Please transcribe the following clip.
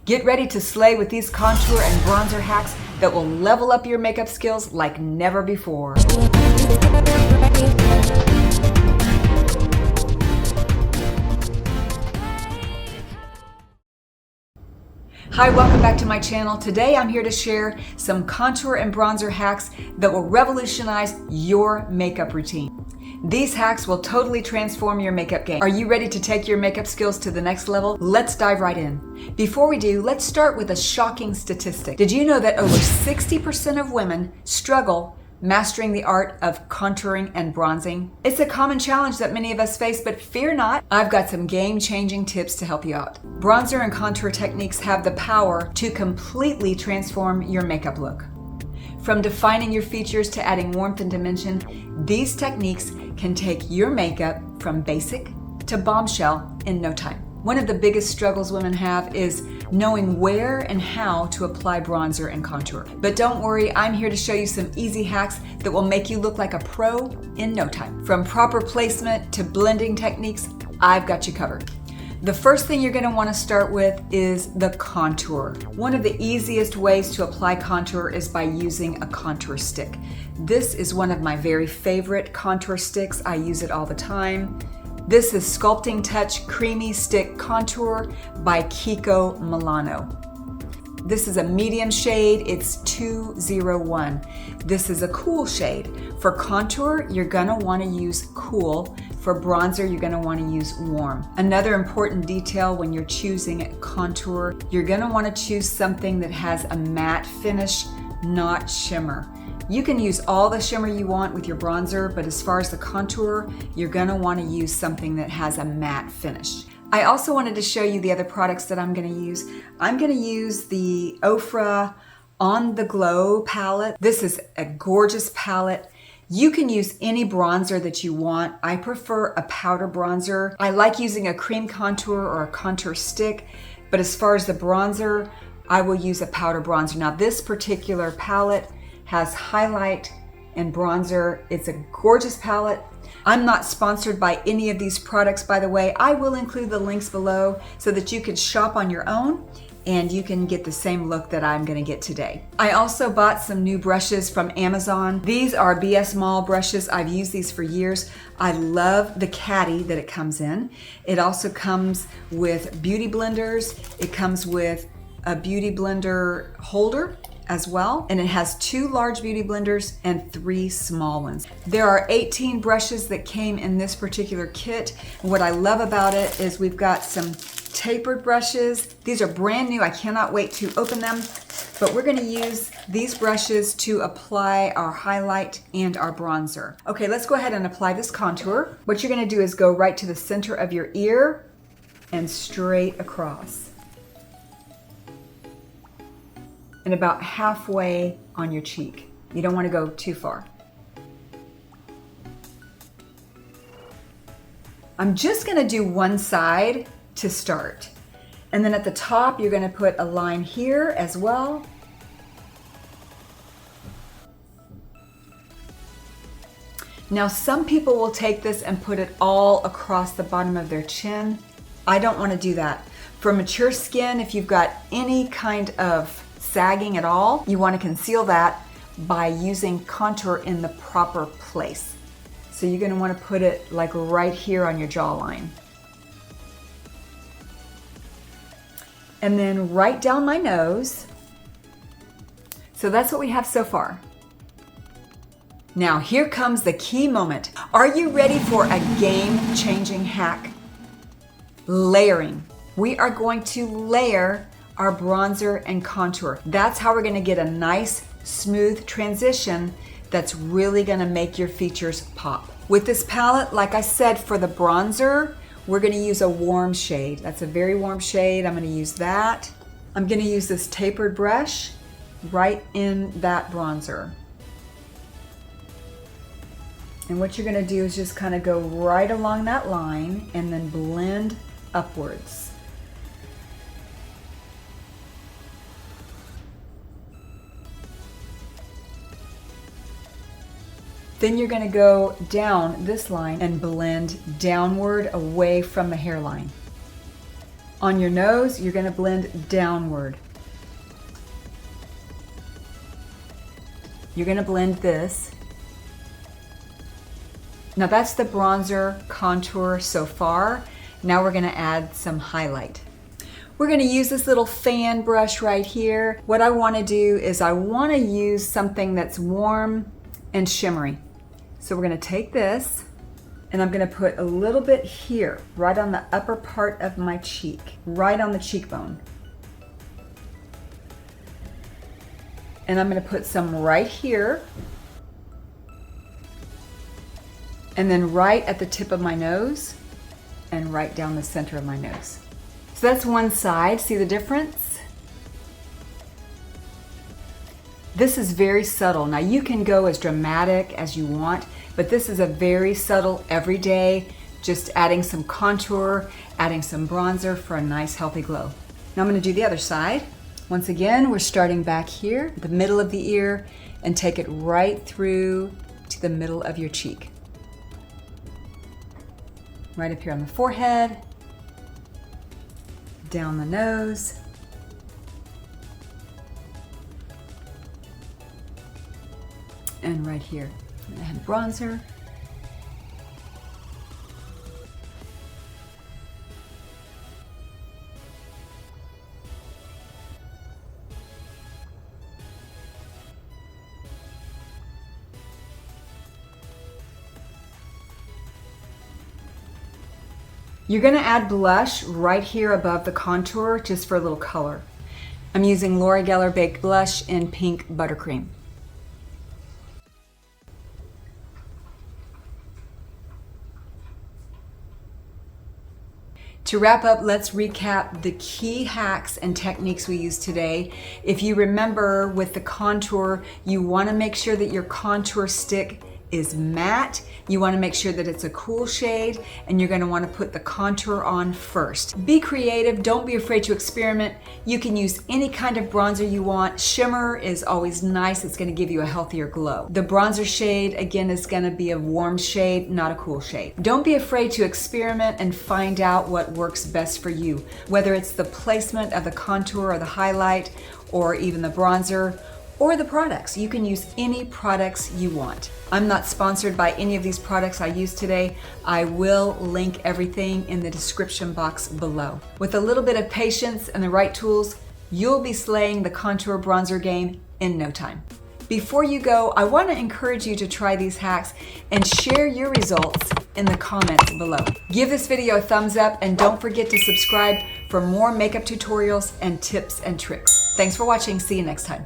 Get ready to slay with these contour and bronzer hacks that will level up your makeup skills like never before. Hi, welcome back to my channel. Today I'm here to share some contour and bronzer hacks that will revolutionize your makeup routine. These hacks will totally transform your makeup game. Are you ready to take your makeup skills to the next level? Let's dive right in. Before we do, let's start with a shocking statistic. Did you know that over 60% of women struggle mastering the art of contouring and bronzing? It's a common challenge that many of us face, but fear not, I've got some game-changing tips to help you out. Bronzer and contour techniques have the power to completely transform your makeup look. From defining your features to adding warmth and dimension, these techniques can take your makeup from basic to bombshell in no time. One of the biggest struggles women have is knowing where and how to apply bronzer and contour. But don't worry, I'm here to show you some easy hacks that will make you look like a pro in no time. From proper placement to blending techniques, I've got you covered. The first thing you're going to want to start with is the contour. One of the easiest ways to apply contour is by using a contour stick. This is one of my very favorite contour sticks. I use it all the time. This is Sculpting Touch Creamy Stick Contour by KIKO Milano. This is a medium shade, it's 201. This is a cool shade. For contour, you're gonna wanna use cool. For bronzer, you're gonna wanna use warm. Another important detail when you're choosing contour, you're gonna wanna choose something that has a matte finish, not shimmer. You can use all the shimmer you want with your bronzer, but as far as the contour, you're gonna wanna use something that has a matte finish. I also wanted to show you the other products that I'm gonna use. I'm gonna use the Ofra On the Glow palette. This is a gorgeous palette. You can use any bronzer that you want. I prefer a powder bronzer. I like using a cream contour or a contour stick, but as far as the bronzer, I will use a powder bronzer. Now this particular palette has highlight and bronzer. It's a gorgeous palette. I'm not sponsored by any of these products, by the way. I will include the links below so that you can shop on your own and you can get the same look that I'm gonna get today. I also bought some new brushes from Amazon. These are BS Mall brushes. I've used these for years. I love the caddy that it comes in. It also comes with beauty blenders. It comes with a beauty blender holder as well, and it has 2 large beauty blenders and 3 small ones. There are 18 brushes that came in this particular kit. What I love about it is we've got some tapered brushes. These are brand new. I cannot wait to open them, but we're gonna use these brushes to apply our highlight and our bronzer. Okay, let's go ahead and apply this contour. What you're gonna do is go right to the center of your ear and straight across, and about halfway on your cheek. You don't want to go too far. I'm just going to do one side to start. And then at the top, you're going to put a line here as well. Now, some people will take this and put it all across the bottom of their chin. I don't want to do that. For mature skin, if you've got any kind of sagging at all, you want to conceal that by using contour in the proper place. So you're going to want to put it like right here on your jawline. And then right down my nose. So that's what we have so far. Now here comes the key moment. Are you ready for a game-changing hack? Layering. We are going to layer our bronzer and contour. That's how we're gonna get a nice, smooth transition that's really gonna make your features pop. With this palette, like I said, for the bronzer, we're gonna use a warm shade. That's a very warm shade. I'm gonna use that. I'm gonna use this tapered brush right in that bronzer. And what you're gonna do is just kind of go right along that line and then blend upwards. Then you're going to go down this line and blend downward away from the hairline. On your nose, you're gonna blend downward. You're gonna blend this. Now that's the bronzer contour so far. Now we're gonna add some highlight. We're gonna use this little fan brush right here. What I wanna do is I wanna use something that's warm and shimmery. So we're gonna take this and I'm gonna put a little bit here, right on the upper part of my cheek, right on the cheekbone. And I'm gonna put some right here, and then right at the tip of my nose, and right down the center of my nose. So that's one side, see the difference? This is very subtle. Now you can go as dramatic as you want, but this is a very subtle, everyday, just adding some contour, adding some bronzer for a nice healthy glow. Now I'm gonna do the other side. Once again, we're starting back here, the middle of the ear, and take it right through to the middle of your cheek. Right up here on the forehead, down the nose, and right here. I'm gonna add bronzer. You're gonna add blush right here above the contour just for a little color. I'm using Laura Geller Baked Blush in Pink Buttercream. To wrap up, let's recap the key hacks and techniques we used today. If you remember with the contour, you wanna make sure that your contour stick is matte. You wanna make sure that it's a cool shade, and you're gonna wanna put the contour on first. Be creative, don't be afraid to experiment. You can use any kind of bronzer you want. Shimmer is always nice, it's gonna give you a healthier glow. The bronzer shade, again, is gonna be a warm shade, not a cool shade. Don't be afraid to experiment and find out what works best for you, whether it's the placement of the contour or the highlight, or even the bronzer, or the products. You can use any products you want. I'm not sponsored by any of these products I used today. I will link everything in the description box below. With a little bit of patience and the right tools, you'll be slaying the contour bronzer game in no time. Before you go, I want to encourage you to try these hacks and share your results in the comments below. Give this video a thumbs up and don't forget to subscribe for more makeup tutorials and tips and tricks. Thanks for watching. See you next time.